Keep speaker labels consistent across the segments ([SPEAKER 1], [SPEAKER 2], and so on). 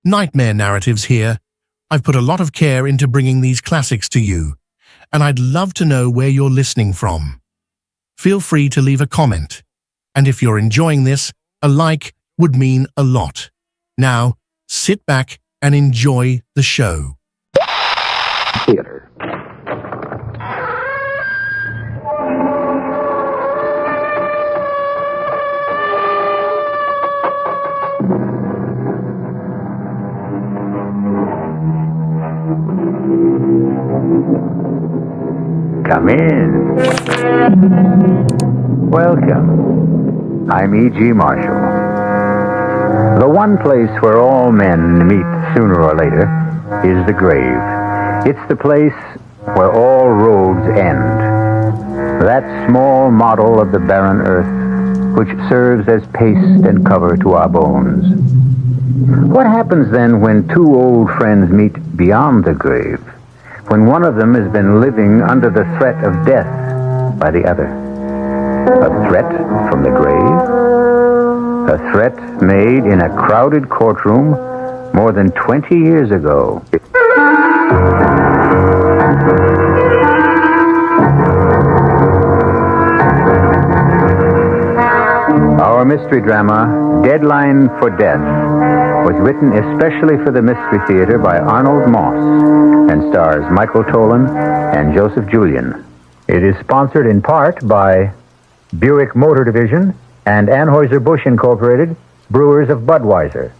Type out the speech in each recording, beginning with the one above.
[SPEAKER 1] Nightmare Narratives here. I've put a lot of care into bringing these classics to you, and I'd love to know where you're listening from. Feel free to leave a comment, and if you're enjoying this, a like would mean a lot. Now, sit back and enjoy the show.
[SPEAKER 2] Theater. Come in. Welcome. I'm E.G. Marshall. The one place where all men meet sooner or later is the grave. It's the place where all roads end. That small model of the barren earth which serves as paste and cover to our bones. What happens then when two old friends meet beyond the grave? When one of them has been living under the threat of death by the other? A threat from the grave? A threat made in a crowded courtroom more than 20 years ago. Our mystery drama, Deadline for Death, was written especially for the Mystery Theater by Arnold Moss and stars Michael Tolan and Joseph Julian. It is sponsored in part by Buick Motor Division and Anheuser-Busch Incorporated, brewers of Budweiser.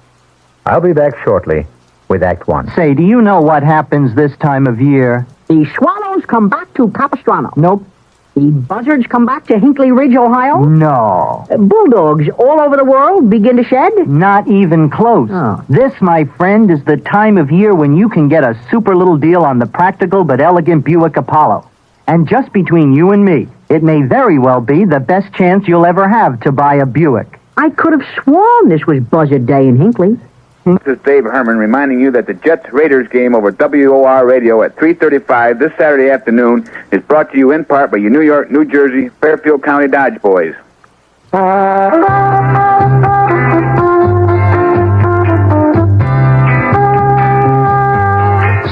[SPEAKER 2] I'll be back shortly with Act One.
[SPEAKER 3] Say, do you know what happens this time of year?
[SPEAKER 4] The swallows come back to Capistrano.
[SPEAKER 3] Nope.
[SPEAKER 4] The buzzards come back to Hinkley Ridge, Ohio.
[SPEAKER 3] No.
[SPEAKER 4] Bulldogs all over the world begin to shed.
[SPEAKER 3] Not even close.
[SPEAKER 4] Oh.
[SPEAKER 3] This, my friend, is the time of year when you can get a super little deal on the practical but elegant Buick Apollo. And just between you and me, it may very well be the best chance you'll ever have to buy a Buick.
[SPEAKER 4] I could have sworn this was Buzzard Day in Hinkley.
[SPEAKER 5] This is Dave Herman reminding you that the Jets-Raiders game over WOR Radio at 3:35 this Saturday afternoon is brought to you in part by your New York, New Jersey, Fairfield County Dodge boys.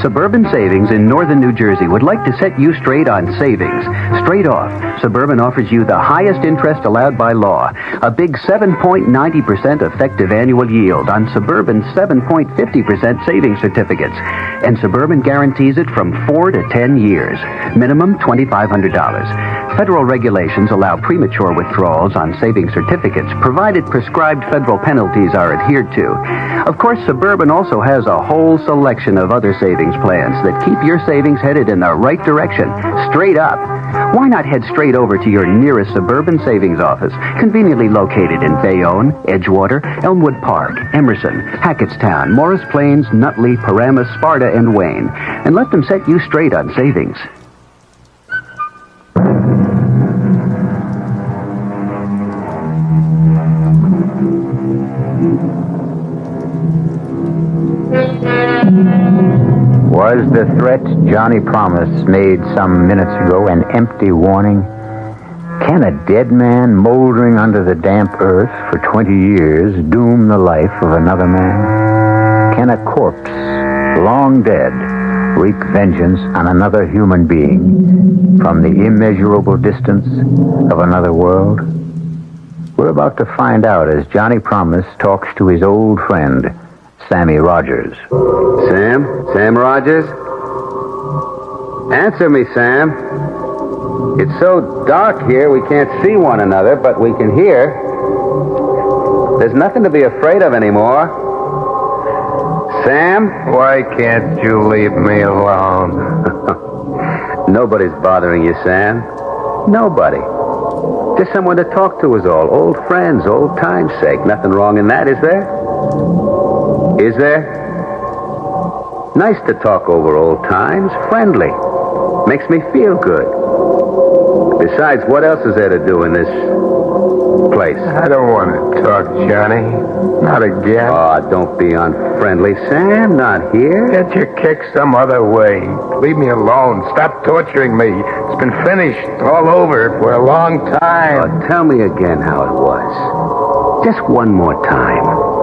[SPEAKER 2] Suburban Savings in northern New Jersey would like to set you straight on savings. Straight off, Suburban offers you the highest interest allowed by law. A big 7.90% effective annual yield on Suburban's 7.50% savings certificates. And Suburban guarantees it from 4 to 10 years. Minimum $2,500. Federal regulations allow premature withdrawals on savings certificates, provided prescribed federal penalties are adhered to. Of course, Suburban also has a whole selection of other savings plans that keep your savings headed in the right direction, straight up. Why not head straight over to your nearest Suburban savings office, conveniently located in Bayonne, Edgewater, Elmwood Park, Emerson, Hackettstown, Morris Plains, Nutley, Paramus, Sparta, and Wayne, and let them set you straight on savings. Was the threat Johnny Promise made some minutes ago an empty warning? Can a dead man moldering under the damp earth for 20 years doom the life of another man? Can a corpse, long dead, wreak vengeance on another human being from the immeasurable distance of another world? We're about to find out as Johnny Promise talks to his old friend, Sammy Rogers.
[SPEAKER 6] Sam Rogers? Answer me, Sam. It's so dark here we can't see one another, but we can hear. There's nothing to be afraid of anymore. Sam?
[SPEAKER 5] Why can't you leave me alone?
[SPEAKER 6] Nobody's bothering you, Sam. Nobody. Just someone to talk to is all. Old friends, old time's sake. Nothing wrong in that, is there? Is there? Nice to talk over old times. Friendly. Makes me feel good. Besides, what else is there to do in this place?
[SPEAKER 5] I don't want to talk, Johnny. Not again.
[SPEAKER 6] Oh, don't be unfriendly, Sam. Not here.
[SPEAKER 5] Get your kick some other way. Leave me alone. Stop torturing me. It's been finished all over for a long time.
[SPEAKER 6] Oh, tell me again how it was. Just one more time.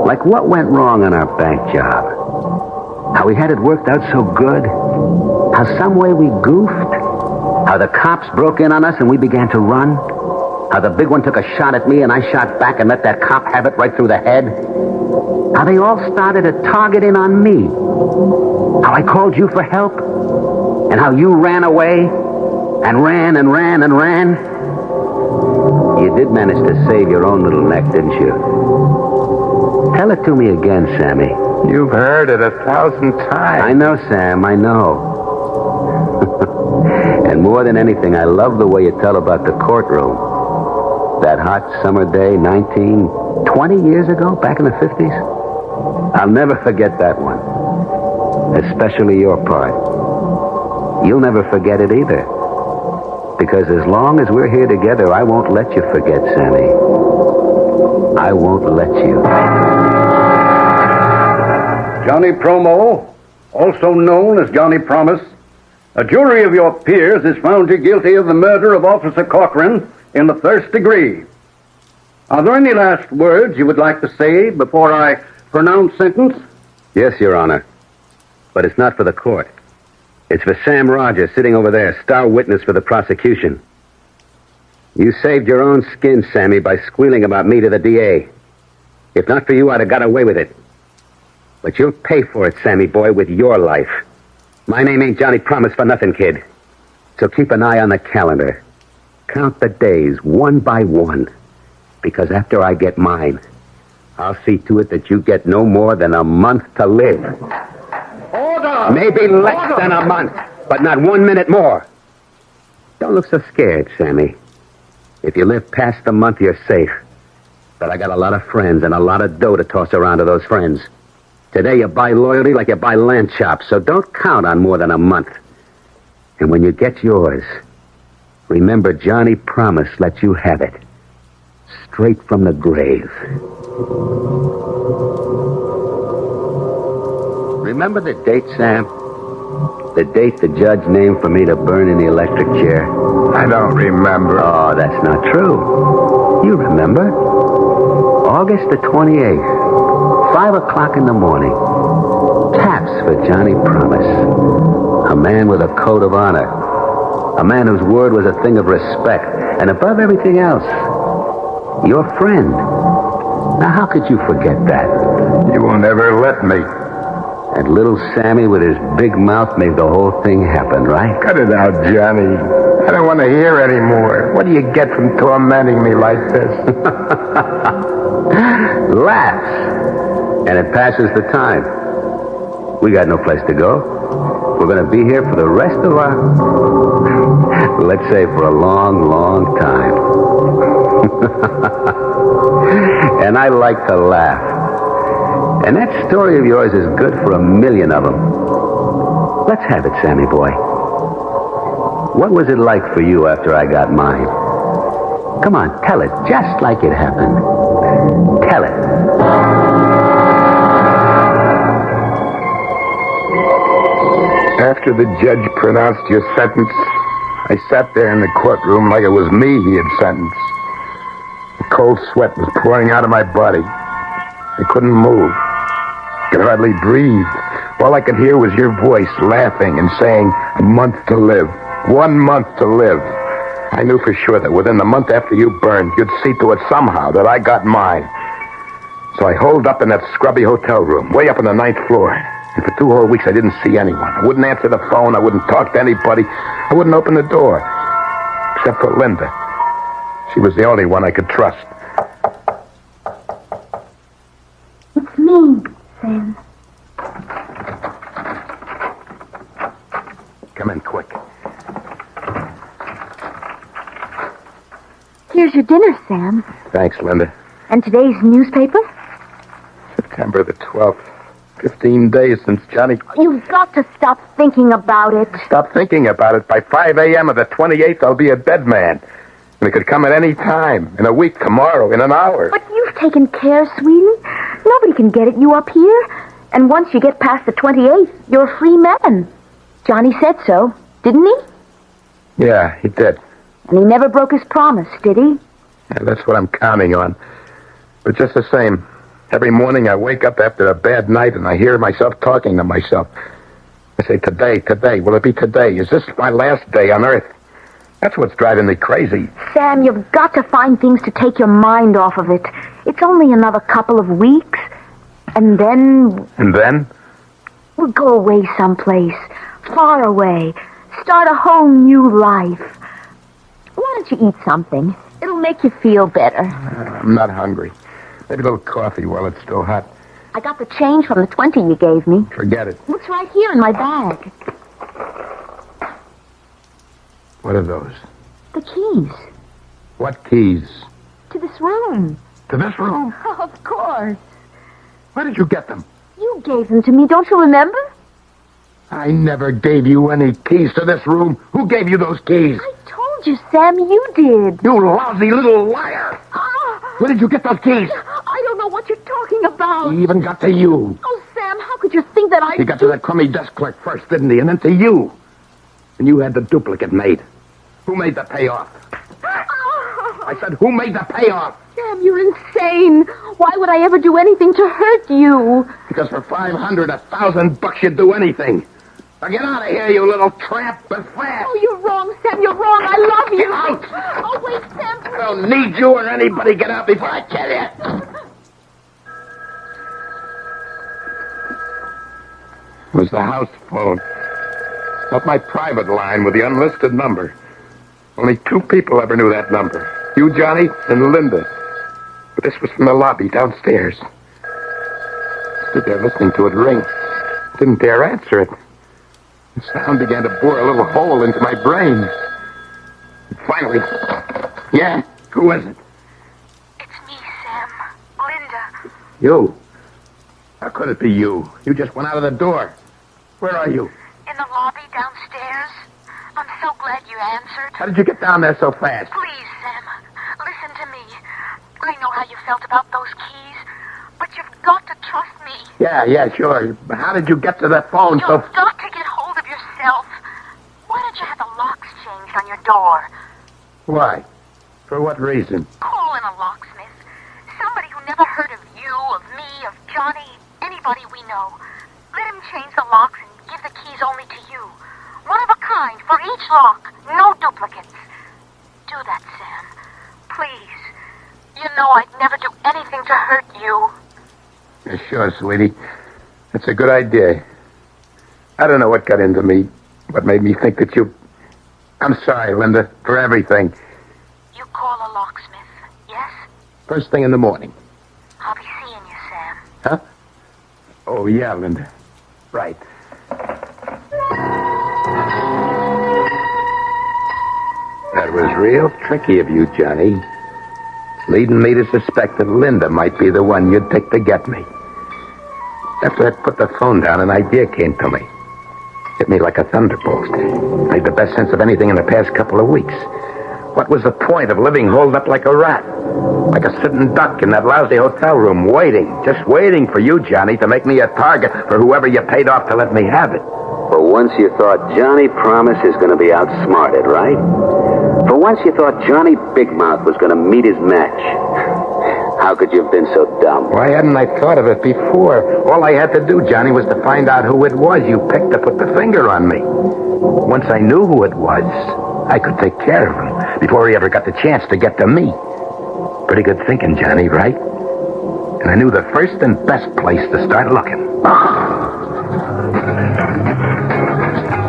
[SPEAKER 6] Like what went wrong on our bank job. How we had it worked out so good. How some way we goofed. How the cops broke in on us and we began to run. How the big one took a shot at me and I shot back and let that cop have it right through the head. How they all started to target in on me. How I called you for help. And how you ran away. And ran and ran and ran. You did manage to save your own little neck, didn't you? Tell it to me again, Sammy.
[SPEAKER 7] You've heard it 1,000 times.
[SPEAKER 6] I know, Sam, I know. And more than anything, I love the way you tell about the courtroom. That hot summer day, 20 years ago, back in the 50s. I'll never forget that one. Especially your part. You'll never forget it either. Because as long as we're here together, I won't let you forget, Sammy. I won't let you.
[SPEAKER 8] Johnny Promo, also known as Johnny Promise, a jury of your peers has found you guilty of the murder of Officer Corcoran in the first degree. Are there any last words you would like to say before I pronounce sentence?
[SPEAKER 6] Yes, Your Honor. But it's not for the court. It's for Sam Rogers sitting over there, star witness for the prosecution. You saved your own skin, Sammy, by squealing about me to the DA. If not for you, I'd have got away with it. But you'll pay for it, Sammy boy, with your life. My name ain't Johnny Promise for nothing, kid. So keep an eye on the calendar. Count the days one by one. Because after I get mine, I'll see to it that you get no more than a month to live.
[SPEAKER 8] Order!
[SPEAKER 6] Maybe less than a month, but not 1 minute more. Don't look so scared, Sammy. If you live past the month, you're safe. But I got a lot of friends and a lot of dough to toss around to those friends. Today you buy loyalty like you buy lamb chops, so don't count on more than a month. And when you get yours, remember Johnny Promise let you have it. Straight from the grave. Remember the date, Sam? The date the judge named for me to burn in the electric chair?
[SPEAKER 7] I don't remember.
[SPEAKER 6] Oh, that's not true. You remember. August the 28th. 5 o'clock in the morning. Taps for Johnny Promise. A man with a code of honor. A man whose word was a thing of respect. And above everything else, your friend. Now, how could you forget that?
[SPEAKER 7] You will never let me.
[SPEAKER 6] And little Sammy with his big mouth made the whole thing happen, right?
[SPEAKER 7] Cut it out, Johnny. I don't want to hear anymore. What do you get from tormenting me like this?
[SPEAKER 6] Laughs. And it passes the time. We got no place to go. We're going to be here for the rest of our... let's say for a long, long time. And I like to laugh. And that story of yours is good for 1,000,000 of them. Let's have it, Sammy boy. What was it like for you after I got mine? Come on, tell it just like it happened. Tell it.
[SPEAKER 7] After the judge pronounced your sentence, I sat there in the courtroom like it was me he had sentenced. The cold sweat was pouring out of my body. I couldn't move. I could hardly breathe. All I could hear was your voice laughing and saying, "A month to live. 1 month to live." I knew for sure that within the month after you burned, you'd see to it somehow that I got mine. So I holed up in that scrubby hotel room, way up on the 9th floor. And for 2 whole weeks, I didn't see anyone. I wouldn't answer the phone. I wouldn't talk to anybody. I wouldn't open the door. Except for Linda. She was the only one I could trust.
[SPEAKER 9] It's me, Sam.
[SPEAKER 6] Come in quick.
[SPEAKER 9] Here's your dinner, Sam.
[SPEAKER 7] Thanks, Linda.
[SPEAKER 9] And today's newspaper?
[SPEAKER 7] September the 12th. 15 days since Johnny...
[SPEAKER 9] You've got to stop thinking about it.
[SPEAKER 7] Stop thinking about it. By 5 a.m. of the 28th, I'll be a dead man. And it could come at any time. In a week, tomorrow, in an hour.
[SPEAKER 9] But you've taken care, sweetie. Nobody can get at you up here. And once you get past the 28th, you're a free man. Johnny said so, didn't he?
[SPEAKER 7] Yeah, he did.
[SPEAKER 9] And he never broke his promise, did he?
[SPEAKER 7] Yeah, that's what I'm counting on. But just the same, Every morning I wake up after a bad night and I hear myself talking to myself. I say, today, will it be today? Is this my last day on Earth? That's what's driving me crazy.
[SPEAKER 9] Sam, you've got to find things to take your mind off of it. It's only another couple of weeks, and then...
[SPEAKER 7] And then?
[SPEAKER 9] We'll go away someplace, far away, start a whole new life. Why don't you eat something? It'll make you feel better.
[SPEAKER 7] I'm not hungry. Maybe a little coffee while it's still hot.
[SPEAKER 9] I got the change from the 20 you gave me.
[SPEAKER 7] Forget it.
[SPEAKER 9] It's right here in my bag.
[SPEAKER 7] What are those?
[SPEAKER 9] The keys.
[SPEAKER 7] What keys?
[SPEAKER 9] To this room.
[SPEAKER 7] To this room?
[SPEAKER 9] Of course.
[SPEAKER 7] Where did you get them?
[SPEAKER 9] You gave them to me, don't you remember?
[SPEAKER 7] I never gave you any keys to this room. Who gave you those keys?
[SPEAKER 9] I told you, Sam, you did.
[SPEAKER 7] You lousy little liar. Where did you get those keys?
[SPEAKER 9] I don't know what you're talking about.
[SPEAKER 7] He even got to you.
[SPEAKER 9] Oh, Sam, how could you think that I...
[SPEAKER 7] He got to that crummy desk clerk first, didn't he? And then to you. And you had the duplicate made. Who made the payoff? I said, who made the payoff?
[SPEAKER 9] Sam, you're insane. Why would I ever do anything to hurt you?
[SPEAKER 7] Because for $500, $1,000 you'd do anything. Now get out of here, you little tramp, but fast.
[SPEAKER 9] Oh, you're wrong, Sam, you're wrong. I love you.
[SPEAKER 7] Get out.
[SPEAKER 9] Oh, wait, Sam, please.
[SPEAKER 7] I don't need you or anybody. Get out before I kill you. It was the house phone. Not my private line with the unlisted number. Only 2 people ever knew that number. You, Johnny, and Linda. But this was from the lobby downstairs. Stood there listening to it ring. Didn't dare answer it. The sound began to bore a little hole into my brain. And finally, yeah, who is it?
[SPEAKER 9] It's me, Sam. Linda.
[SPEAKER 7] You. How could it be you? You just went out of the door. Where are you?
[SPEAKER 9] In the lobby downstairs. I'm so glad you answered.
[SPEAKER 7] How did you get down there so fast?
[SPEAKER 9] Please, Sam, listen to me. I know how you felt about those keys, but you've got to trust me.
[SPEAKER 7] Yeah, sure. How did you get to that phone so...
[SPEAKER 9] You've got to get hold of yourself. Why don't you have the locks changed on your door?
[SPEAKER 7] Why? For what reason?
[SPEAKER 9] Call in a locksmith. Somebody who never heard of you, of me, of Johnny, anybody we know. Let him change the locks and give the keys only to you. One of a kind for each lock. No duplicates. Do that, Sam. Please. You know I'd never do anything to hurt you.
[SPEAKER 7] Yeah, sure, sweetie. That's a good idea. I don't know what got into me. What made me think that you... I'm sorry, Linda, for everything.
[SPEAKER 9] You call a locksmith, yes?
[SPEAKER 7] First thing in the morning.
[SPEAKER 9] I'll be seeing you, Sam.
[SPEAKER 7] Huh? Oh, yeah, Linda. Right. That was real tricky of you, Johnny. Leading me to suspect that Linda might be the one you'd pick to get me. After I put the phone down, an idea came to me. Hit me like a thunderbolt. Made the best sense of anything in the past couple of weeks. What was the point of living holed up like a rat? Like a sitting duck in that lousy hotel room, just waiting for you, Johnny, to make me a target for whoever you paid off to let me have it.
[SPEAKER 2] For once you thought Johnny Promise is going to be outsmarted, right? For once you thought Johnny Big Mouth was going to meet his match. How could you have been so dumb?
[SPEAKER 7] Why hadn't I thought of it before? All I had to do, Johnny, was to find out who it was you picked to put the finger on me. Once I knew who it was, I could take care of him before he ever got the chance to get to me. Pretty good thinking, Johnny, right? And I knew the first and best place to start looking.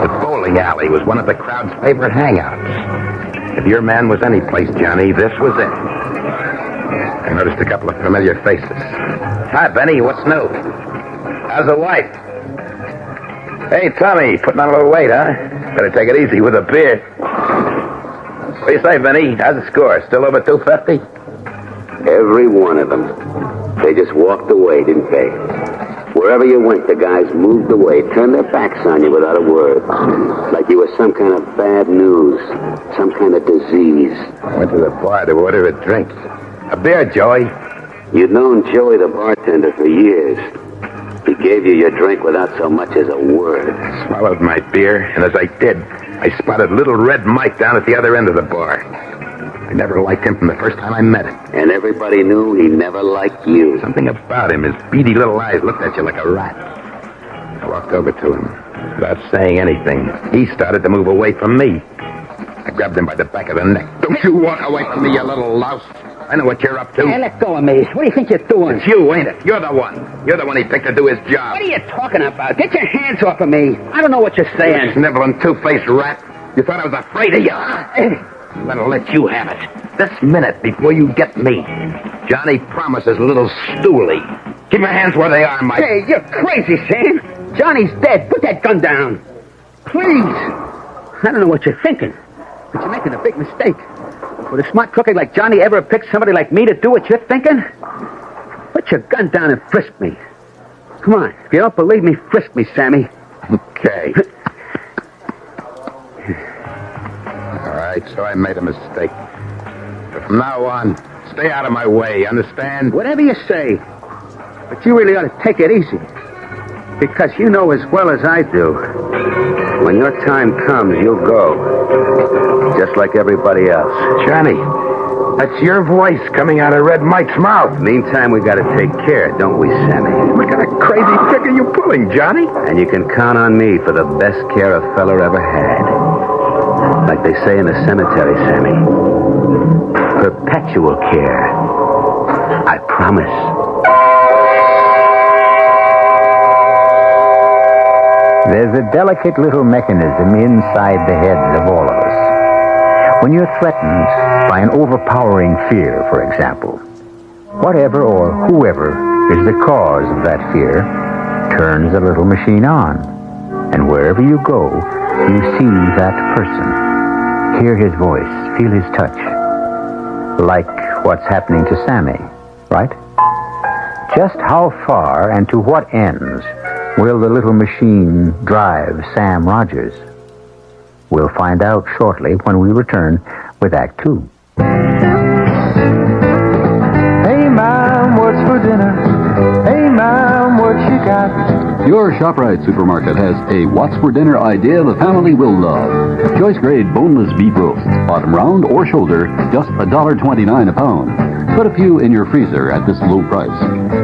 [SPEAKER 7] The bowling alley was one of the crowd's favorite hangouts. If your man was any place, Johnny, this was it. I noticed a couple of familiar faces. Hi, Benny, what's new? How's the wife? Hey, Tommy, putting on a little weight, huh? Better take it easy with a beer. What do you say, Benny? How's the score? Still over 250?
[SPEAKER 2] Every one of them. They just walked away, didn't they? Wherever you went, the guys moved away, turned their backs on you without a word. Like you were some kind of bad news, some kind of disease.
[SPEAKER 7] I went to the bar to order a drink. A beer, Joey.
[SPEAKER 2] You'd known Joey the bartender for years. He gave you your drink without so much as a word.
[SPEAKER 7] I swallowed my beer, and as I did, I spotted little red Mike down at the other end of the bar. I
[SPEAKER 6] never liked him from the first time I met him.
[SPEAKER 2] And everybody knew he never liked you.
[SPEAKER 6] Something about him, his beady little eyes looked at you like a rat. I walked over to him. Without saying anything, he started to move away from me. I grabbed him by the back of the neck. Don't you walk away from me, you little louse. I know what you're up to.
[SPEAKER 3] Hey, let go of me. What do you think you're doing?
[SPEAKER 6] It's you, ain't it? You're the one. You're the one he picked to do his job.
[SPEAKER 3] What are you talking about? Get your hands off of me. I don't know what you're saying.
[SPEAKER 6] You sniveling two-faced rat. You thought I was afraid of you. I'm gonna let you have it. This minute, before you get me. Johnny promises little Stooley. Keep your hands where they are, Mike.
[SPEAKER 3] Hey, you're crazy, Sam. Johnny's dead. Put that gun down. Please. I don't know what you're thinking, but you're making a big mistake. Would a smart crooked like Johnny ever pick somebody like me to do what you're thinking? Put your gun down and frisk me. Come on. If you don't believe me, frisk me, Sammy.
[SPEAKER 6] Okay. All right, so I made a mistake. But from now on, stay out of my way, understand?
[SPEAKER 3] Whatever you say. But you really ought to take it easy. Because you know as well as I do, when your time comes, you'll go. Just like everybody else.
[SPEAKER 6] Johnny, that's your voice coming out of Red Mike's mouth.
[SPEAKER 2] Meantime, we gotta take care, don't we, Sammy?
[SPEAKER 6] What kind of crazy trick are you pulling, Johnny?
[SPEAKER 2] And you can count on me for the best care a feller ever had. Like they say in the cemetery, Sammy. Perpetual care. I promise.
[SPEAKER 10] There's a delicate little mechanism inside the heads of all of us. When you're threatened by an overpowering fear, for example, whatever or whoever is the cause of that fear turns the little machine on. And wherever you go, you see that person. Hear his voice, feel his touch. Like what's happening to Sammy, right? Just how far and to what ends will the little machine drive Sam Rogers? We'll find out shortly when we return with Act 2.
[SPEAKER 11] Hey, Mom, what's for dinner? Hey, Mom, what you got?
[SPEAKER 12] Your ShopRite supermarket has a what's for dinner idea the family will love. Choice grade boneless beef roast, bottom round or shoulder, just $1.29 a pound. Put a few in your freezer at this low price.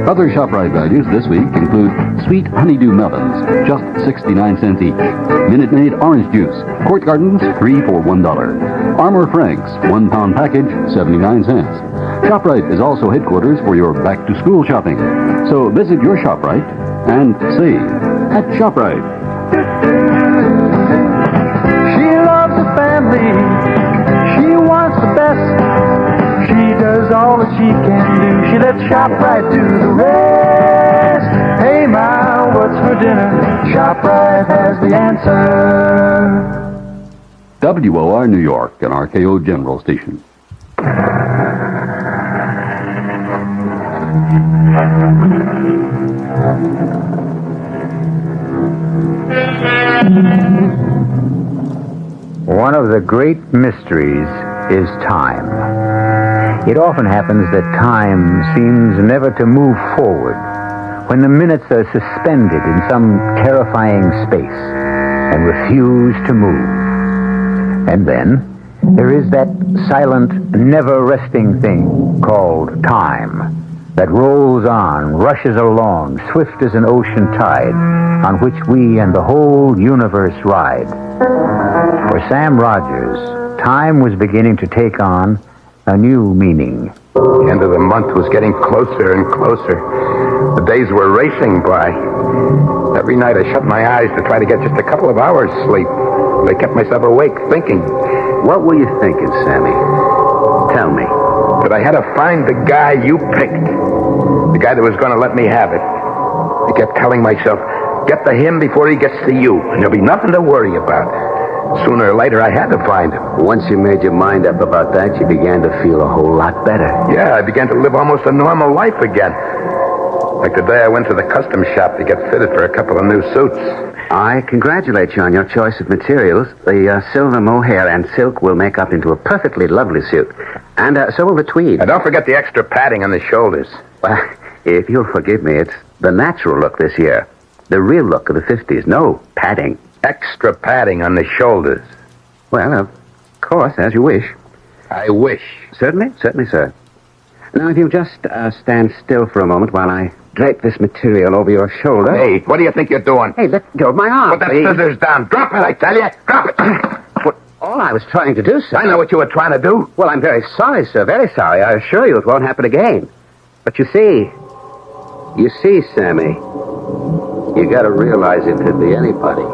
[SPEAKER 12] Other ShopRite values this week include sweet honeydew melons, just 69 cents each. Minute Maid orange juice, Court Gardens, 3 for $1. Armour Franks, 1 pound package, 79 cents. ShopRite is also headquarters for your back-to-school shopping. So visit your ShopRite and save at ShopRite.
[SPEAKER 11] She loves the family. She wants the best. She does all that she can do. She lets ShopRite do the rest. Hey, Ma, what's for dinner? ShopRite has the answer.
[SPEAKER 12] WOR New York, an RKO General Station.
[SPEAKER 10] One of the great mysteries is time. It often happens that time seems never to move forward, when the minutes are suspended in some terrifying space and refuse to move. And then there is that silent, never-resting thing called time that rolls on, rushes along, swift as an ocean tide, on which we and the whole universe ride. For Sam Rogers, time was beginning to take on a new meaning.
[SPEAKER 6] The end of the month was getting closer and closer. The days were racing by. Every night I shut my eyes to try to get just a couple of hours sleep. I kept myself awake thinking.
[SPEAKER 2] What were you thinking, Sammy? Tell me.
[SPEAKER 6] That I had to find the guy you picked. The guy that was going to let me have it. I kept telling myself, get to him before he gets to you, and there'll be nothing to worry about. Sooner or later, I had to find him.
[SPEAKER 2] Once you made your mind up about that, you began to feel a whole lot better.
[SPEAKER 6] Yeah, I began to live almost a normal life again. Like the day I went to the custom shop to get fitted for a couple of new suits.
[SPEAKER 2] I congratulate you on your choice of materials. The silver mohair and silk will make up into a perfectly lovely suit. And so will the tweed.
[SPEAKER 6] And don't forget the extra padding on the shoulders.
[SPEAKER 2] Well, if you'll forgive me, it's the natural look this year. The real look of the 50s. No padding.
[SPEAKER 6] Extra padding on the shoulders.
[SPEAKER 2] Well, of course, as you wish.
[SPEAKER 7] I wish.
[SPEAKER 6] Certainly, sir. Now, if you'll just stand still for a moment while I drape this material over your shoulder.
[SPEAKER 7] Hey, what do you think you're doing?
[SPEAKER 6] Hey, let go of my arm,
[SPEAKER 7] Put that
[SPEAKER 6] please.
[SPEAKER 7] scissors down. Drop it, I tell you. Drop it.
[SPEAKER 6] What, all I was trying to do, sir.
[SPEAKER 7] I know what you were trying to do.
[SPEAKER 6] Well, I'm very sorry, sir. Very sorry. I assure you it won't happen again. But you see, Sammy, you got to realize it could be anybody.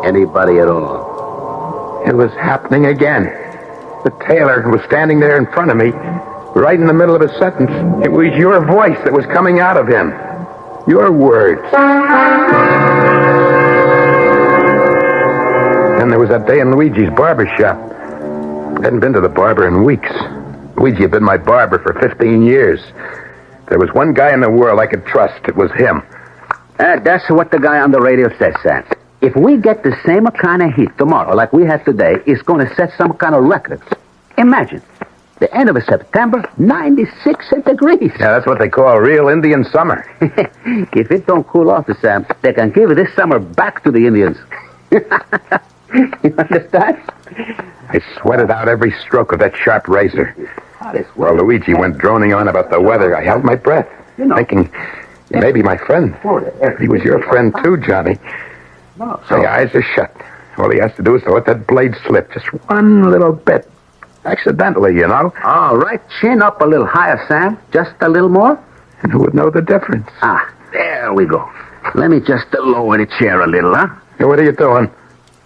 [SPEAKER 6] Anybody at all.
[SPEAKER 7] It was happening again. The tailor was standing there in front of me, right in the middle of a sentence. It was your voice that was coming out of him. Your words. Then there was that day in Luigi's barber shop. I hadn't been to the barber in weeks. Luigi had been my barber for 15 years. There was one guy in the world I could trust. It was him.
[SPEAKER 6] That's what the guy on the radio says, Sam. If we get the same kind of heat tomorrow like we had today, it's going to set some kind of records. Imagine, the end of September, 96 degrees.
[SPEAKER 7] Yeah, that's what they call real Indian summer.
[SPEAKER 6] If it don't cool off, Sam, they can give this summer back to the Indians. You understand?
[SPEAKER 7] I sweated out every stroke of that sharp razor. While Luigi went droning on about the weather, I held my breath, thinking, you may be my friend. He was your friend too, Johnny. So the eyes are shut. All he has to do is to let that blade slip just one little bit. Accidentally, you know.
[SPEAKER 6] All right, chin up a little higher, Sam. Just a little more.
[SPEAKER 7] And who would know the difference?
[SPEAKER 6] There we go. Let me just lower the chair a little, huh?
[SPEAKER 7] Hey, what are you doing?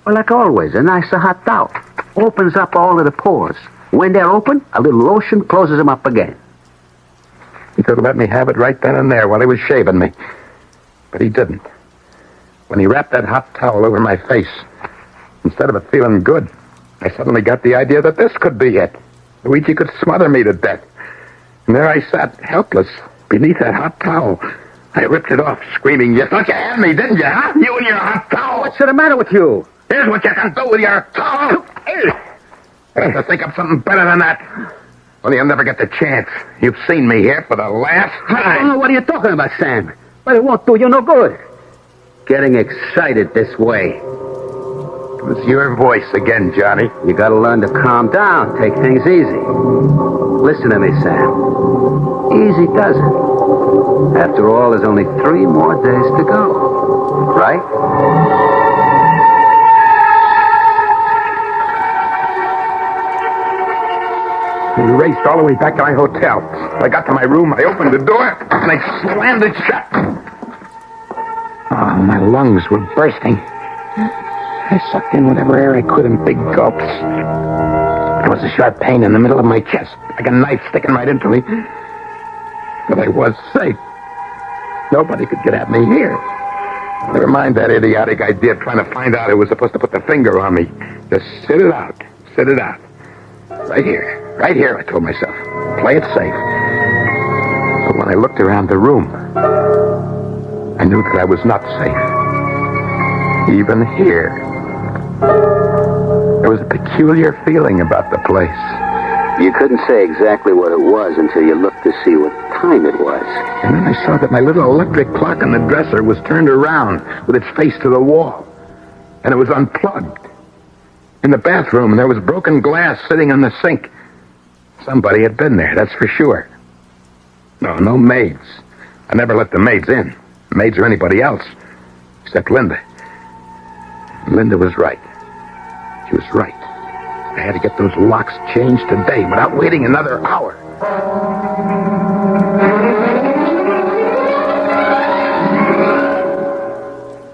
[SPEAKER 6] Well, like always, a nice hot towel. Opens up all of the pores. When they're open, a little lotion closes them up again.
[SPEAKER 7] He could have let me have it right then and there while he was shaving me. But he didn't. When he wrapped that hot towel over my face, instead of it feeling good, I suddenly got the idea that this could be it. Luigi could smother me to death. And there I sat, helpless, beneath that hot towel. I ripped it off, screaming, you thought you had me, didn't you, huh? You and your hot towel.
[SPEAKER 6] What's the matter with you?
[SPEAKER 7] Here's what you can do with your towel. I have to think of something better than that. Well, you'll never get the chance. You've seen me here for the last time.
[SPEAKER 6] Oh, what are you talking about, Sam? Well, it won't do you no good. Getting excited this way.
[SPEAKER 7] It was your voice again, Johnny.
[SPEAKER 6] You gotta learn to calm down, take things easy. Listen to me, Sam. Easy does it. After all, there's only 3 more days to go. Right?
[SPEAKER 7] We raced all the way back to my hotel. I got to my room, I opened the door, and I slammed it shut. Oh, my lungs were bursting. I sucked in whatever air I could in big gulps. There was a sharp pain in the middle of my chest, like a knife sticking right into me. But I was safe. Nobody could get at me here. Never mind that idiotic idea of trying to find out who was supposed to put the finger on me. Just sit it out. Sit it out. Right here, I told myself. Play it safe. But when I looked around the room, I knew that I was not safe. Even here. There was a peculiar feeling about the place.
[SPEAKER 6] You couldn't say exactly what it was until you looked to see what time it was.
[SPEAKER 7] And then I saw that my little electric clock on the dresser was turned around with its face to the wall. And it was unplugged. In the bathroom, there was broken glass sitting on the sink. Somebody had been there, that's for sure. No maids. I never let the maids in. Maids or anybody else. Except Linda. Linda was right. She was right. I had to get those locks changed today without waiting another hour.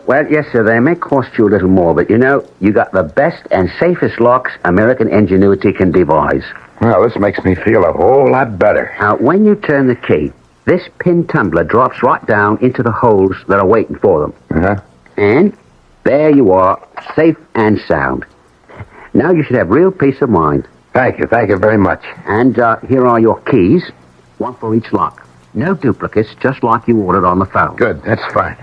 [SPEAKER 6] Well, yes, sir, they may cost you a little more, but you know, you got the best and safest locks American ingenuity can devise.
[SPEAKER 7] Well, this makes me feel a whole lot better.
[SPEAKER 6] Now, when you turn the key, this pin tumbler drops right down into the holes that are waiting for them.
[SPEAKER 7] Uh-huh.
[SPEAKER 6] And there you are, safe and sound. Now you should have real peace of mind.
[SPEAKER 7] Thank you very much.
[SPEAKER 6] And here are your keys, one for each lock. No duplicates, just like you ordered on the phone.
[SPEAKER 7] Good, that's fine.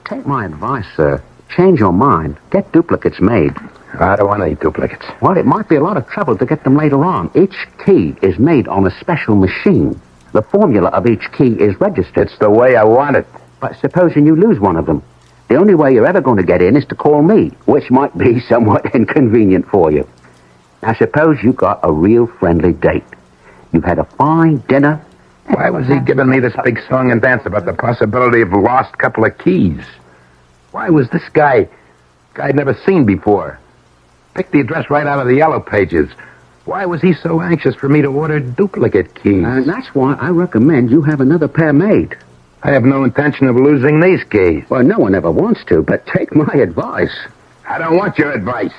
[SPEAKER 6] Take my advice, sir. Change your mind. Get duplicates made.
[SPEAKER 7] I don't want any duplicates.
[SPEAKER 6] Well, it might be a lot of trouble to get them later on. Each key is made on a special machine. The formula of each key is registered.
[SPEAKER 7] It's the way I want it.
[SPEAKER 6] But supposing you lose one of them, the only way you're ever going to get in is to call me, which might be somewhat inconvenient for you.
[SPEAKER 2] Now, suppose you got a real friendly date. You've had a fine dinner.
[SPEAKER 7] Why was he giving me this big song and dance about the possibility of a lost couple of keys? Why was this guy I'd never seen before? Picked the address right out of the yellow pages. Why was he so anxious for me to order duplicate keys?
[SPEAKER 2] That's why I recommend you have another pair made.
[SPEAKER 7] I have no intention of losing these keys.
[SPEAKER 2] Well, no one ever wants to, but take my advice.
[SPEAKER 7] I don't want your advice.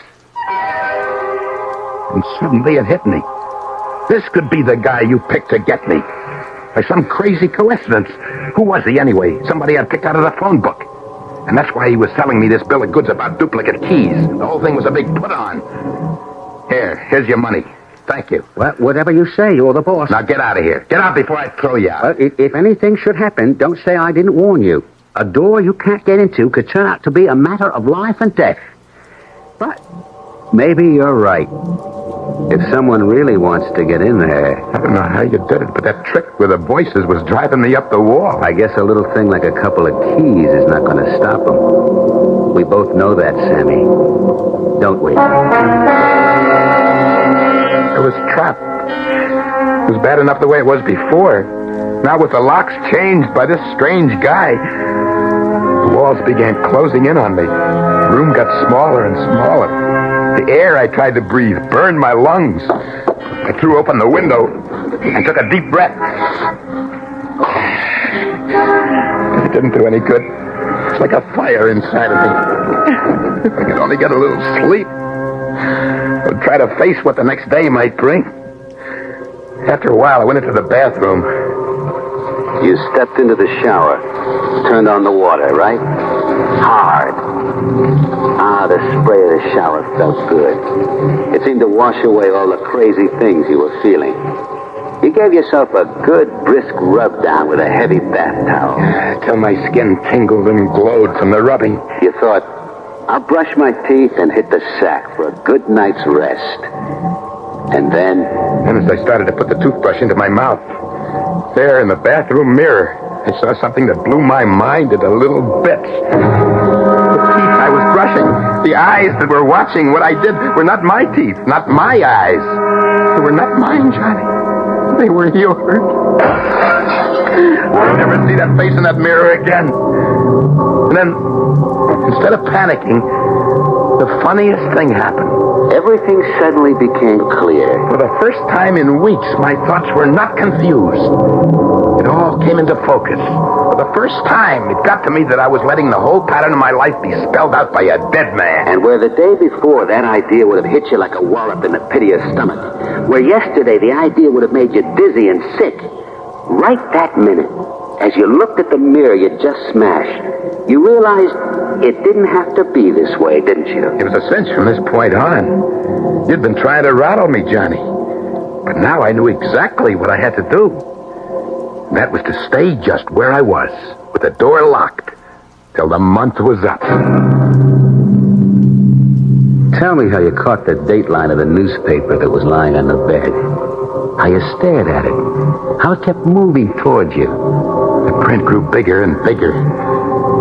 [SPEAKER 7] And suddenly it hit me. This could be the guy you picked to get me. By some crazy coincidence. Who was he anyway? Somebody I'd picked out of the phone book. And that's why he was selling me this bill of goods about duplicate keys. The whole thing was a big put-on. Here's your money. Thank you.
[SPEAKER 2] Well, whatever you say, you're the boss.
[SPEAKER 7] Now get out of here. Get out before I throw you out.
[SPEAKER 2] Well, if anything should happen, don't say I didn't warn you. A door you can't get into could turn out to be a matter of life and death. But maybe you're right. If someone really wants to get in there...
[SPEAKER 7] I don't know how you did it, but that trick with the voices was driving me up the wall.
[SPEAKER 2] I guess a little thing like a couple of keys is not going to stop them. We both know that, Sammy. Don't we?
[SPEAKER 7] I was trapped. It was bad enough the way it was before. Now with the locks changed by this strange guy, the walls began closing in on me. The room got smaller and smaller. The air I tried to breathe burned my lungs. I threw open the window and took a deep breath. It didn't do any good. It's like a fire inside of me. If I could only get a little sleep, I'd try to face what the next day might bring. After a while, I went into the bathroom.
[SPEAKER 2] You stepped into the shower, turned on the water, right? Hard. The spray of the shower felt good. It seemed to wash away all the crazy things you were feeling. You gave yourself a good, brisk rub down with a heavy bath towel.
[SPEAKER 7] Till my skin tingled and glowed from the rubbing.
[SPEAKER 2] You thought, I'll brush my teeth and hit the sack for a good night's rest. And then...
[SPEAKER 7] And as I started to put the toothbrush into my mouth, there in the bathroom mirror, I saw something that blew my mind into little bits. The teeth I was brushing, the eyes that were watching what I did were not my teeth, not my eyes. They were not mine, Johnny. They were yours. I'll never see that face in that mirror again. And then, instead of panicking, the funniest thing happened.
[SPEAKER 2] Everything suddenly became clear.
[SPEAKER 7] For the first time in weeks, my thoughts were not confused. It all came into focus. For the first time, it got to me that I was letting the whole pattern of my life be spelled out by a dead man.
[SPEAKER 2] And where the day before, that idea would have hit you like a wallop in the pit of your stomach. Where yesterday, the idea would have made you dizzy and sick. Right that minute, as you looked at the mirror you just smashed, you realized it didn't have to be this way, didn't you?
[SPEAKER 7] It was a cinch from this point on. You'd been trying to rattle me, Johnny. But now I knew exactly what I had to do. That was to stay just where I was, with the door locked, till the month was up.
[SPEAKER 2] Tell me how you caught the dateline of the newspaper that was lying on the bed. How you stared at it. How it kept moving towards you.
[SPEAKER 7] The print grew bigger and bigger.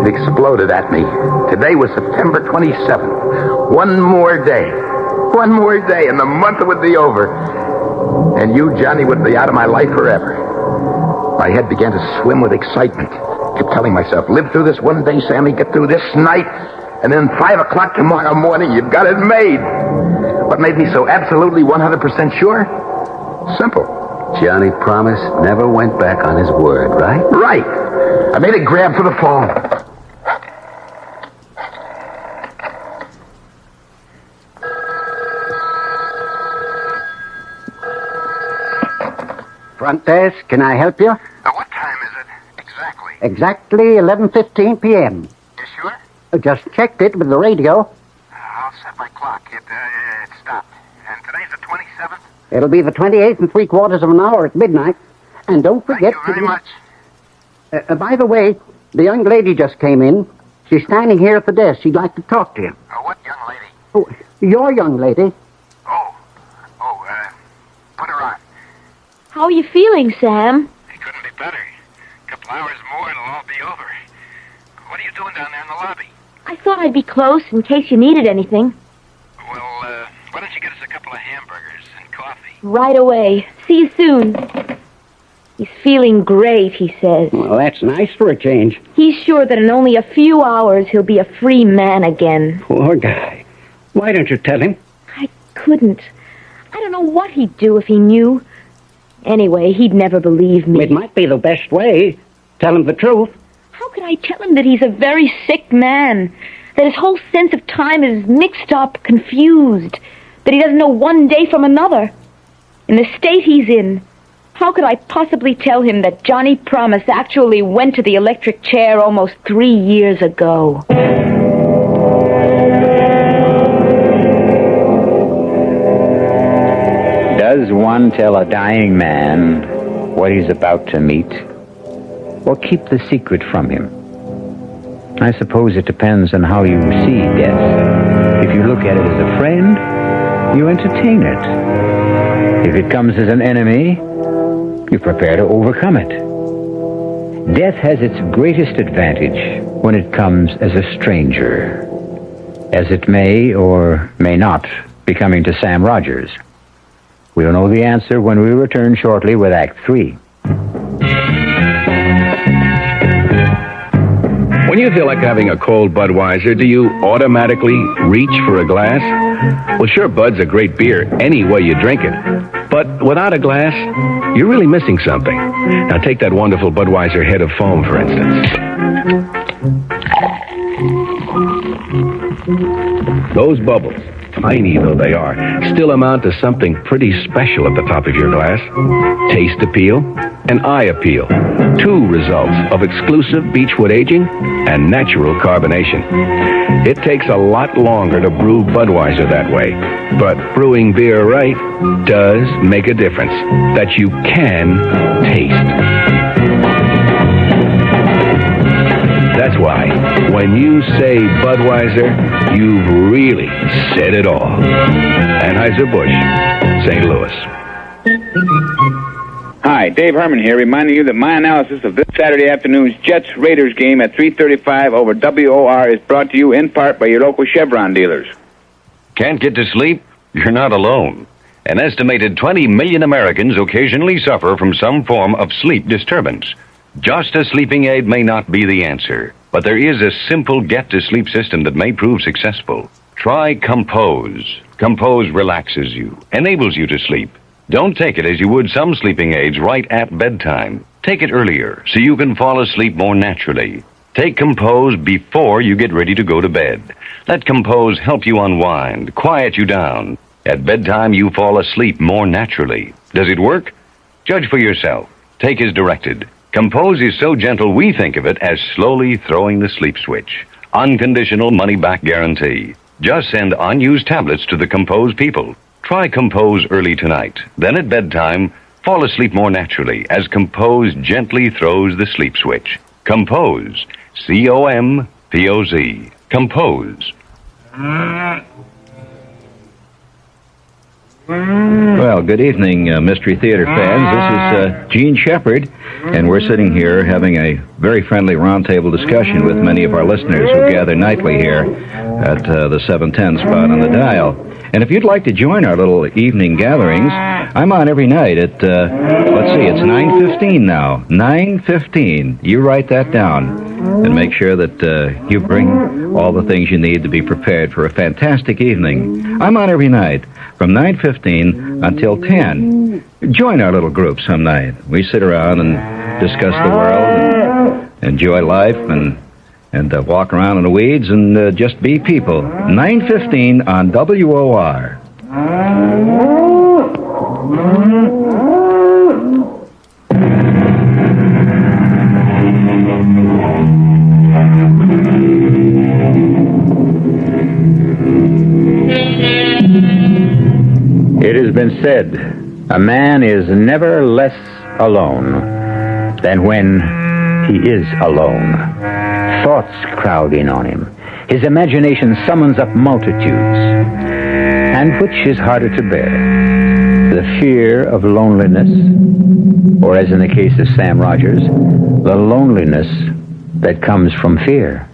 [SPEAKER 7] It exploded at me. Today was September 27th. One more day. One more day, and the month would be over. And you, Johnny, would be out of my life forever. My head began to swim with excitement. I kept telling myself, live through this one day, Sammy, get through this night, and then 5 o'clock tomorrow morning, you've got it made. What made me so absolutely 100% sure? Simple.
[SPEAKER 2] Johnny Promise never went back on his word, right?
[SPEAKER 7] Right. I made a grab for the phone.
[SPEAKER 3] Front desk, can I help you?
[SPEAKER 7] What time is it exactly?
[SPEAKER 3] Exactly 11:15 p.m.
[SPEAKER 7] You sure?
[SPEAKER 3] I just checked it with the radio.
[SPEAKER 7] I'll set my clock. It stopped. And today's the 27th?
[SPEAKER 3] It'll be the 28th and 3/4 of an hour at midnight. And don't forget...
[SPEAKER 7] Thank you very much.
[SPEAKER 3] By the way, the young lady just came in. She's standing here at the desk. She'd like to talk to you.
[SPEAKER 7] What young lady?
[SPEAKER 3] Oh, your young lady.
[SPEAKER 7] Put her on.
[SPEAKER 13] How are you feeling, Sam?
[SPEAKER 7] It couldn't be better. A couple hours more and it'll all be over. What are you doing down there in the lobby?
[SPEAKER 13] I thought I'd be close in case you needed anything.
[SPEAKER 7] Well, why don't you get us a couple
[SPEAKER 14] couple of hamburgers and coffee.
[SPEAKER 13] Right away. See you soon. He's feeling great, he says.
[SPEAKER 15] Well, that's nice for a change.
[SPEAKER 13] He's sure that in only a few hours he'll be a free man again.
[SPEAKER 15] Poor guy. Why don't you tell him?
[SPEAKER 13] I couldn't. I don't know what he'd do if he knew. Anyway, he'd never believe me.
[SPEAKER 15] It might be the best way. Tell him the truth.
[SPEAKER 13] How could I tell him that he's a very sick man? That his whole sense of time is mixed up, confused. That he doesn't know one day from another. In the state he's in, how could I possibly tell him that Johnny Promise actually went to the electric chair almost 3 years ago?
[SPEAKER 10] Does one tell a dying man what he's about to meet, or keep the secret from him? I suppose it depends on how you see death. If you look at it as a friend, you entertain it. If it comes as an enemy, you prepare to overcome it. Death has its greatest advantage when it comes as a stranger, as it may or may not be coming to Sam Rogers. We'll know the answer when we return shortly with Act 3.
[SPEAKER 16] When you feel like having a cold Budweiser, do you automatically reach for a glass? Well, sure, Bud's a great beer any way you drink it. But without a glass, you're really missing something. Now take that wonderful Budweiser head of foam, for instance. Those bubbles, tiny though they are, still amount to something pretty special at the top of your glass. Taste appeal and eye appeal. Two results of exclusive beechwood aging and natural carbonation. It takes a lot longer to brew Budweiser that way, but brewing beer right does make a difference that you can taste. That's why, when you say Budweiser, you've really said it all. Anheuser-Busch, St. Louis.
[SPEAKER 5] Hi, Dave Herman here, reminding you that my analysis of this Saturday afternoon's Jets-Raiders game at 3:35 over WOR is brought to you in part by your local Chevron dealers.
[SPEAKER 17] Can't get to sleep? You're not alone. An estimated 20 million Americans occasionally suffer from some form of sleep disturbance. Just a sleeping aid may not be the answer, but there is a simple get-to-sleep system that may prove successful. Try Compose. Compose relaxes you, enables you to sleep. Don't take it as you would some sleeping aids right at bedtime. Take it earlier so you can fall asleep more naturally. Take Compose before you get ready to go to bed. Let Compose help you unwind, quiet you down. At bedtime, you fall asleep more naturally. Does it work? Judge for yourself. Take as directed. Compose is so gentle we think of it as slowly throwing the sleep switch. Unconditional money-back guarantee. Just send unused tablets to the Compose people. Try Compose early tonight. Then at bedtime, fall asleep more naturally as Compose gently throws the sleep switch. Compose. C-O-M-P-O-Z. Compose.
[SPEAKER 18] Well, good evening, Mystery Theater fans. This is Gene Shepard, and we're sitting here having a very friendly roundtable discussion with many of our listeners who gather nightly here at the 710 spot on the dial. And if you'd like to join our little evening gatherings, I'm on every night at, let's see, it's 9:15 now. 9:15. You write that down and make sure that you bring all the things you need to be prepared for a fantastic evening. I'm on every night from 9:15 until 10. Join our little group some night. We sit around and discuss the world and enjoy life and walk around in the weeds and just be people. 9:15 on WOR.
[SPEAKER 10] It has been said, a man is never less alone than when he is alone. Thoughts crowd in on him. His imagination summons up multitudes. And which is harder to bear? The fear of loneliness, or as in the case of Sam Rogers, the loneliness that comes from fear.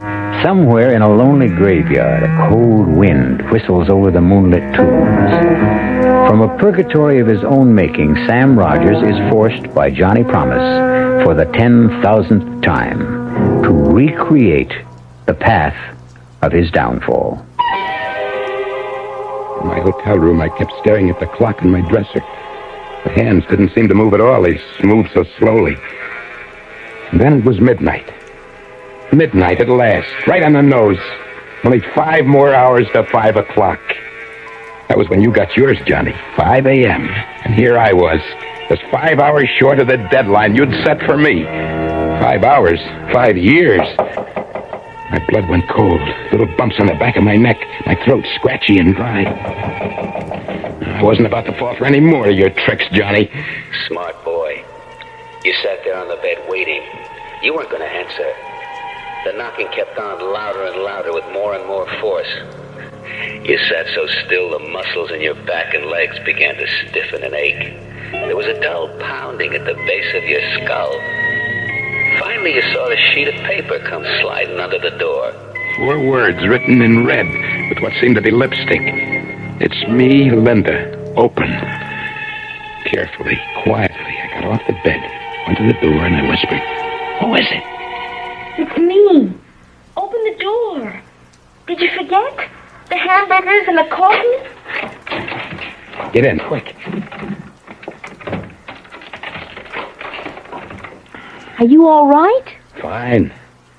[SPEAKER 10] Somewhere in a lonely graveyard, a cold wind whistles over the moonlit tombs. From a purgatory of his own making, Sam Rogers is forced by Johnny Promise for the 10,000th time to recreate the path of his downfall.
[SPEAKER 7] In my hotel room, I kept staring at the clock in my dresser. The hands didn't seem to move at all. They moved so slowly. And then it was midnight. Midnight at last, right on the nose. Only 5 more hours to 5 o'clock. That was when you got yours, Johnny. 5 a.m. And here I was, just 5 hours short of the deadline you'd set for me. 5 hours, 5 years. My blood went cold. Little bumps on the back of my neck. My throat scratchy and dry. I wasn't about to fall for any more of your tricks, Johnny.
[SPEAKER 6] Smart boy. You sat there on the bed waiting. You weren't going to answer. The knocking kept on louder and louder with more and more force. You sat so still the muscles in your back and legs began to stiffen and ache. There was a dull pounding at the base of your skull. Finally you saw the sheet of paper come sliding under the door.
[SPEAKER 7] 4 words written in red with what seemed to be lipstick. It's me, Linda. Open. Carefully, quietly, I got off the bed, went to the door, and I whispered, "Who is it?"
[SPEAKER 13] It's me. Open the door. Did you forget? The hamburgers and the coffee?
[SPEAKER 7] Get in, quick.
[SPEAKER 13] Are you all right?
[SPEAKER 7] Fine.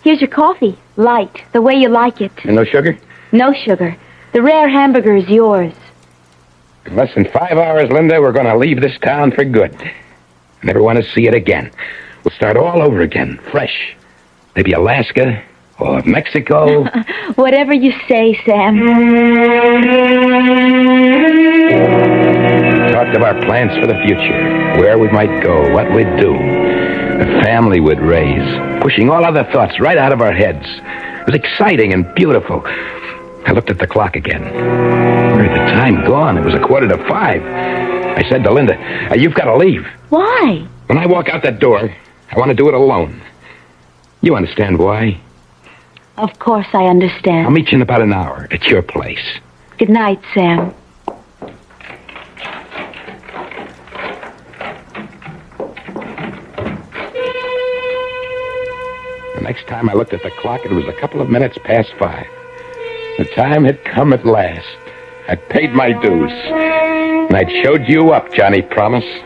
[SPEAKER 13] Here's your coffee. Light, the way you like it.
[SPEAKER 7] And no sugar?
[SPEAKER 13] No sugar. The rare hamburger is yours.
[SPEAKER 7] In less than 5 hours, Linda, we're going to leave this town for good. I never want to see it again. We'll start all over again, fresh. Maybe Alaska or Mexico.
[SPEAKER 13] Whatever you say, Sam.
[SPEAKER 7] We talked of our plans for the future, where we might go, what we'd do, the family we'd raise, pushing all other thoughts right out of our heads. It was exciting and beautiful. I looked at the clock again. Where had the time gone? It was 5:15. I said to Linda, "You've got to leave."
[SPEAKER 13] Why?
[SPEAKER 7] When I walk out that door, I want to do it alone. You understand why?
[SPEAKER 13] Of course I understand.
[SPEAKER 7] I'll meet you in about an hour at your place.
[SPEAKER 13] Good night, Sam.
[SPEAKER 7] The next time I looked at the clock, it was a couple of minutes past 5. The time had come at last. I'd paid my dues. And I'd showed you up, Johnny Promise.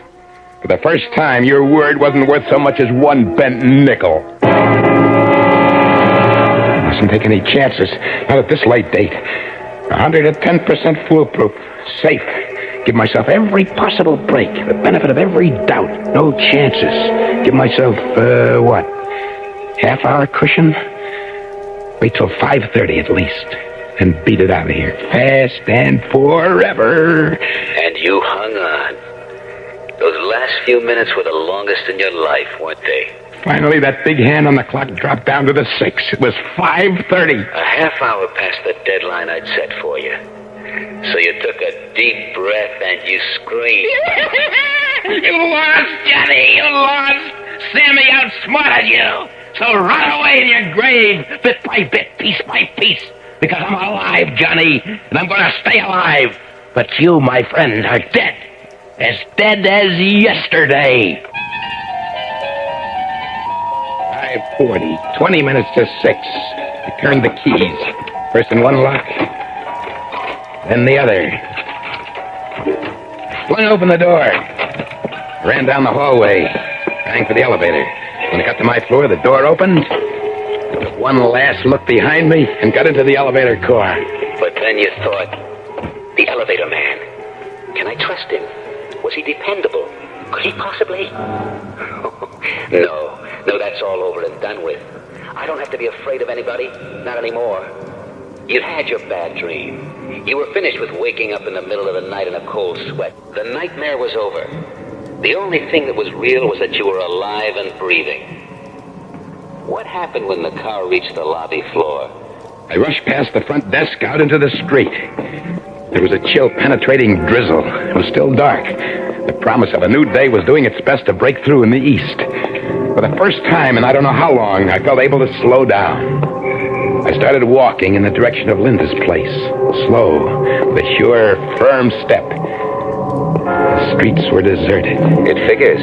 [SPEAKER 7] For the first time, your word wasn't worth so much as 1 bent nickel. I mustn't take any chances. Not at this late date. 110% foolproof. Safe. Give myself every possible break. The benefit of every doubt. No chances. Give myself, half-hour cushion? Wait till 5:30 at least. And beat it out of here. Fast and forever.
[SPEAKER 6] And you hung on. Those last few minutes were the longest in your life, weren't they?
[SPEAKER 7] Finally, that big hand on the clock dropped down to the 6. It was 5:30.
[SPEAKER 6] A half hour past the deadline I'd set for you. So you took a deep breath and you screamed.
[SPEAKER 14] You lost, Johnny, you lost. Sammy outsmarted you. So rot away in your grave, bit by bit, piece by piece. Because I'm alive, Johnny, and I'm going to stay alive. But you, my friend, are dead. As dead as yesterday.
[SPEAKER 7] 5:40. 20 minutes to 6. I turned the keys. First in one lock, then the other. Flung open the door. Ran down the hallway. Rang for the elevator. When I got to my floor, the door opened. I took one last look behind me and got into the elevator car.
[SPEAKER 6] But then you thought, the elevator man. Can I trust him? Was he dependable? Could he possibly? No, that's all over and done with. I don't have to be afraid of anybody, not anymore. You'd had your bad dream. You were finished with waking up in the middle of the night in a cold sweat. The nightmare was over. The only thing that was real was that you were alive and breathing. What happened when the car reached the lobby floor?
[SPEAKER 7] I rushed past the front desk out into the street. There was a chill, penetrating drizzle. It was still dark. The promise of a new day was doing its best to break through in the east. For the first time in I don't know how long, I felt able to slow down. I
[SPEAKER 19] started walking in the direction of Linda's place. Slow, with a sure, firm step. The streets were deserted.
[SPEAKER 6] It figures.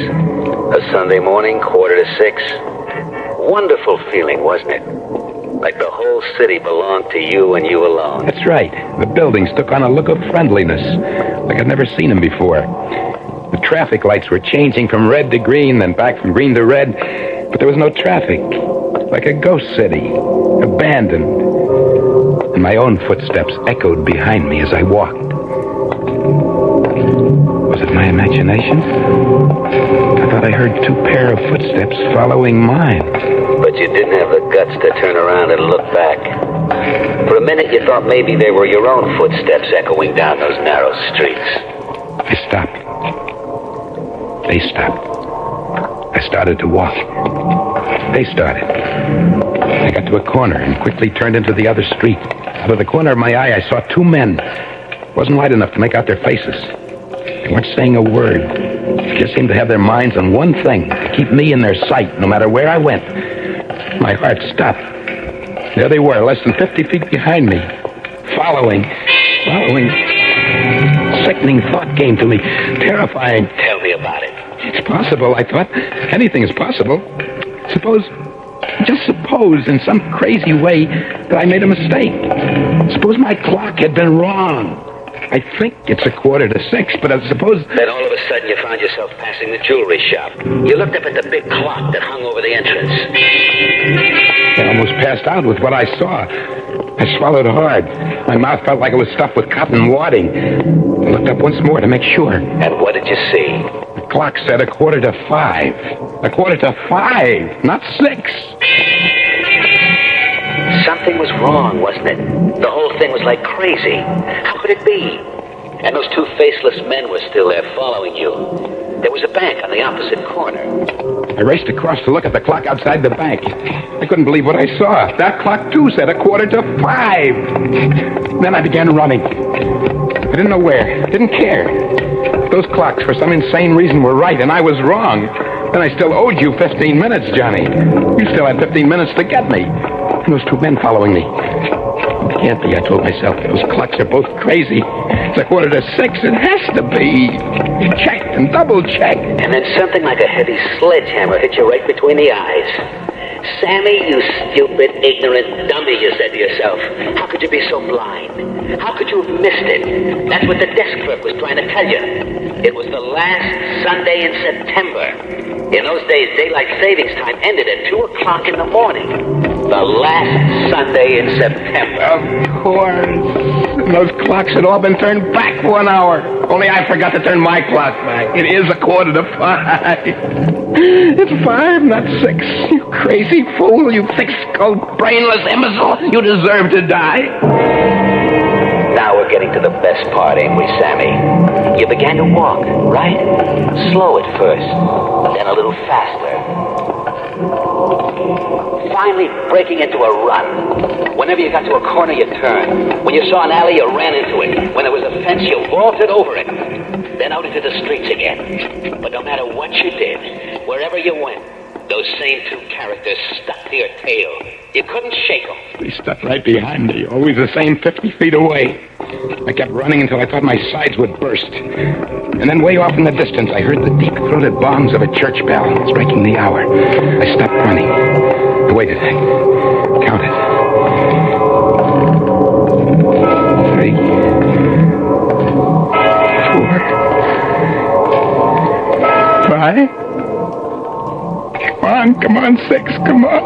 [SPEAKER 6] A Sunday morning, 5:45. Wonderful feeling, wasn't it? Like the whole city belonged to you and you alone.
[SPEAKER 19] That's right. The buildings took on a look of friendliness, like I'd never seen them before. The traffic lights were changing from red to green, then back from green to red, but there was no traffic. Like a ghost city, abandoned. And my own footsteps echoed behind me as I walked. Was it my imagination? I thought I heard 2 pair of footsteps following mine.
[SPEAKER 6] But you didn't have the guts to turn around and look back. For a minute you thought maybe they were your own footsteps echoing down those narrow streets.
[SPEAKER 19] I stopped. They stopped. I started to walk. They started. I got to a corner and quickly turned into the other street. Out of the corner of my eye, I saw 2 men. It wasn't light enough to make out their faces. They weren't saying a word. They just seemed to have their minds on one thing, to keep me in their sight, no matter where I went. My heart stopped. There they were, less than 50 feet behind me. Following. Sickening thought came to me. Terrifying.
[SPEAKER 6] Tell me about it.
[SPEAKER 19] It's possible, I thought. Anything is possible. Just suppose, in some crazy way, that I made a mistake. Suppose my clock had been wrong. I think it's 5:45, but I suppose...
[SPEAKER 6] Then all of a sudden you found yourself passing the jewelry shop. You looked up at the big clock that hung over the entrance.
[SPEAKER 19] I almost passed out with what I saw. I swallowed hard. My mouth felt like it was stuffed with cotton wadding. I looked up once more to make sure.
[SPEAKER 6] And what did you see?
[SPEAKER 19] The clock said 5:45. 5:45, not 6.
[SPEAKER 6] Something was wrong, wasn't it? The whole thing was like crazy. How could it be? And those 2 faceless men were still there following you. There was a bank on the opposite corner.
[SPEAKER 19] I raced across to look at the clock outside the bank. I couldn't believe what I saw. That clock, too, said 5:45. Then I began running. I didn't know where. I didn't care. Those clocks, for some insane reason, were right, and I was wrong. Then I still owed you 15 minutes, Johnny. You still had 15 minutes to get me. And those 2 men following me. It can't be, I told myself. Those clocks are both crazy. It's 5:45. It has to be. Checked and double-checked.
[SPEAKER 6] And then something like a heavy sledgehammer hit you right between the eyes. Sammy, you stupid, ignorant dummy, you said to yourself. How could you be so blind? How could you have missed it? That's what the desk clerk was trying to tell you. It was the last Sunday in September. In those days, daylight savings time ended at 2 o'clock in the morning. The last Sunday in September.
[SPEAKER 19] Of course. And those clocks had all been turned back 1 hour. Only I forgot to turn my clock back. It is 5:45. It's 5, not 6. You crazy fool. You thick-skulled, brainless imbecile. You deserve to die.
[SPEAKER 6] Now we're getting to the best part, ain't we, Sammy? You began to walk, right? Slow at first, then a little faster. Finally breaking into a run. Whenever you got to a corner, you turned. When you saw an alley, you ran into it. When there was a fence, you vaulted over it. Then out into the streets again. But no matter what you did, wherever you went, those same 2 characters stuck to your tail. You couldn't shake them.
[SPEAKER 19] They stuck right behind me, always the same 50 feet away. I kept running until I thought my sides would burst. And then way off in the distance, I heard the deep-throated bongs of a church bell striking the hour. I stopped running. I waited. Counted. 3, 4, 5. Come on, 6, come on.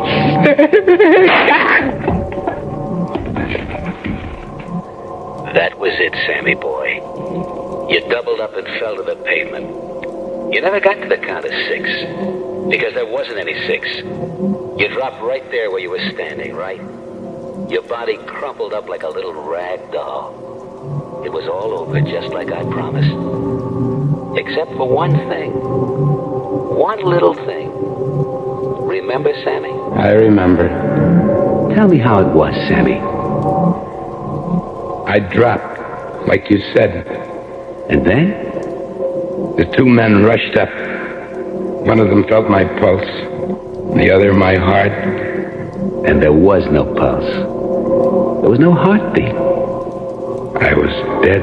[SPEAKER 6] That was it, Sammy boy. You doubled up and fell to the pavement. You never got to the count of 6, because there wasn't any 6. You dropped right there where you were standing, right? Your body crumpled up like a little rag doll. It was all over, just like I promised. Except for one thing. One little thing. Remember, Sammy?
[SPEAKER 19] I remember.
[SPEAKER 6] Tell me how it was, Sammy.
[SPEAKER 19] I dropped, like you said.
[SPEAKER 6] And then?
[SPEAKER 19] The 2 men rushed up. One of them felt my pulse, the other my heart.
[SPEAKER 6] And there was no pulse. There was no heartbeat.
[SPEAKER 7] I was dead.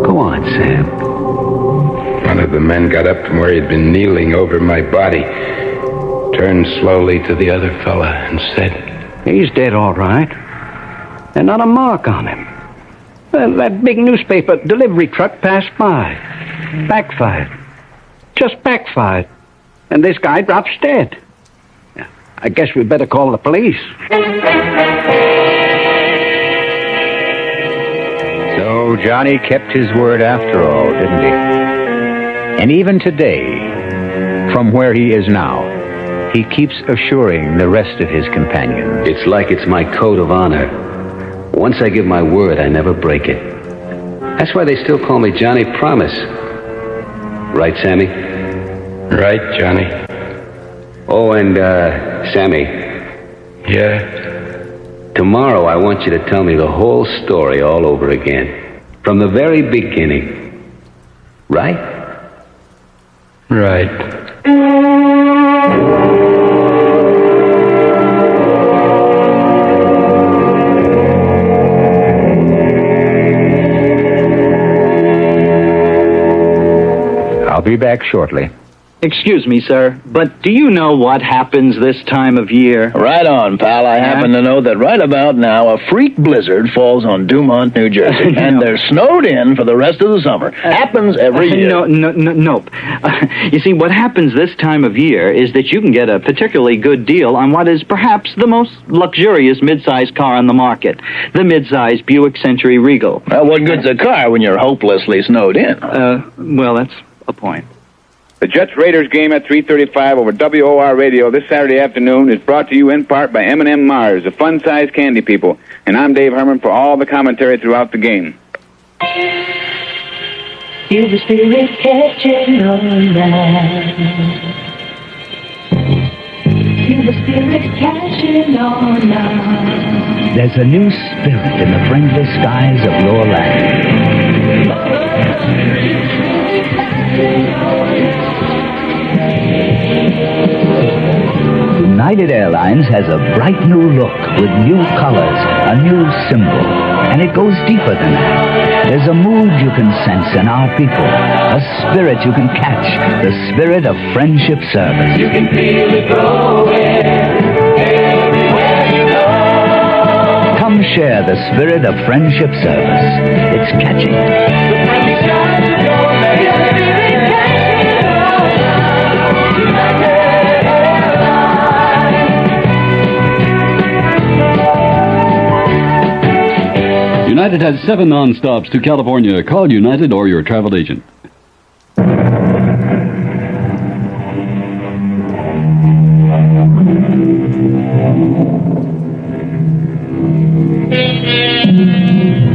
[SPEAKER 6] Go on, Sam.
[SPEAKER 7] One of the men got up from where he'd been kneeling over my body, turned slowly to the other fella and said,
[SPEAKER 15] He's dead, all right. And not a mark on him. Well, that big newspaper delivery truck passed by. Backfired. Just backfired. And this guy drops dead. I guess we better call the police.
[SPEAKER 10] So Johnny kept his word after all, didn't he? And even today, from where he is now, he keeps assuring the rest of his companions.
[SPEAKER 6] It's like it's my code of honor. Once I give my word, I never break it. That's why they still call me Johnny Promise. Right, Sammy?
[SPEAKER 7] Right, Johnny.
[SPEAKER 6] Oh, and, Sammy.
[SPEAKER 7] Yeah?
[SPEAKER 6] Tomorrow I want you to tell me the whole story all over again. From the very beginning. Right?
[SPEAKER 7] Right.
[SPEAKER 10] I'll be back shortly.
[SPEAKER 20] Excuse me, sir, but do you know what happens this time of year?
[SPEAKER 21] Right on, pal. I happen to know that right about now a freak blizzard falls on Dumont, New Jersey, and they're snowed in for the rest of the summer. Happens every year.
[SPEAKER 20] Nope. You see, what happens this time of year is that you can get a particularly good deal on what is perhaps the most luxurious mid-sized car on the market, the mid-sized Buick Century Regal.
[SPEAKER 21] Well, what good's a car when you're hopelessly snowed in?
[SPEAKER 20] Well, that's a point.
[SPEAKER 5] The Jets-Raiders game at 3:35 over WOR Radio this Saturday afternoon is brought to you in part by M&M Mars, the fun-sized candy people. And I'm Dave Herman for all the commentary throughout the game.
[SPEAKER 11] Feel the spirit catching on now. Feel the spirit catching on now.
[SPEAKER 10] There's a new spirit in the friendly skies of your land. United Airlines has a bright new look with new colors, a new symbol, and it goes deeper than that. There's a mood you can sense in our people, a spirit you can catch, the spirit of friendship service.
[SPEAKER 11] You can feel it growing everywhere you go.
[SPEAKER 10] Come share the spirit of friendship service. It's catching.
[SPEAKER 12] United has 7 non-stops to California. Call United or your travel agent.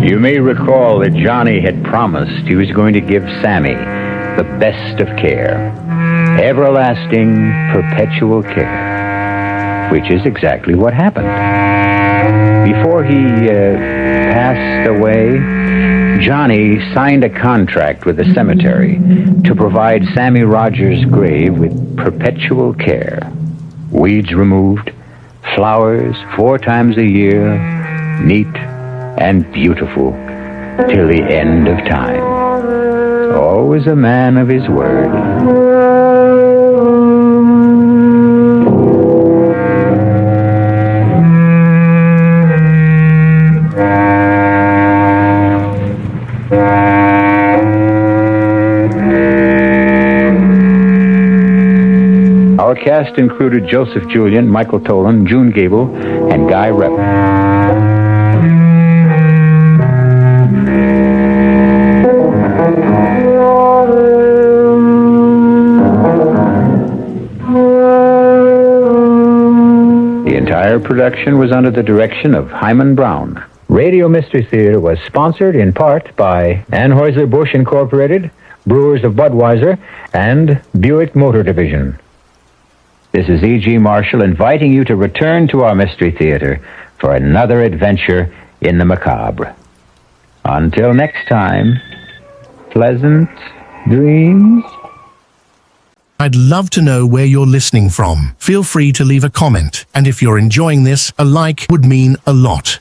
[SPEAKER 10] You may recall that Johnny had promised he was going to give Sammy the best of care. Everlasting, perpetual care. Which is exactly what happened. Before he passed away, Johnny signed a contract with the cemetery to provide Sammy Rogers' grave with perpetual care. Weeds removed, flowers 4 times a year, neat and beautiful till the end of time. Always a man of his word. Our cast included Joseph Julian, Michael Tolan, June Gable, and Guy Rep. The entire production was under the direction of Hyman Brown. Radio Mystery Theater was sponsored in part by Anheuser-Busch Incorporated, Brewers of Budweiser, and Buick Motor Division. This is E.G. Marshall inviting you to return to our Mystery Theater for another adventure in the macabre. Until next time, pleasant dreams.
[SPEAKER 1] I'd love to know where you're listening from. Feel free to leave a comment, and if you're enjoying this, a like would mean a lot.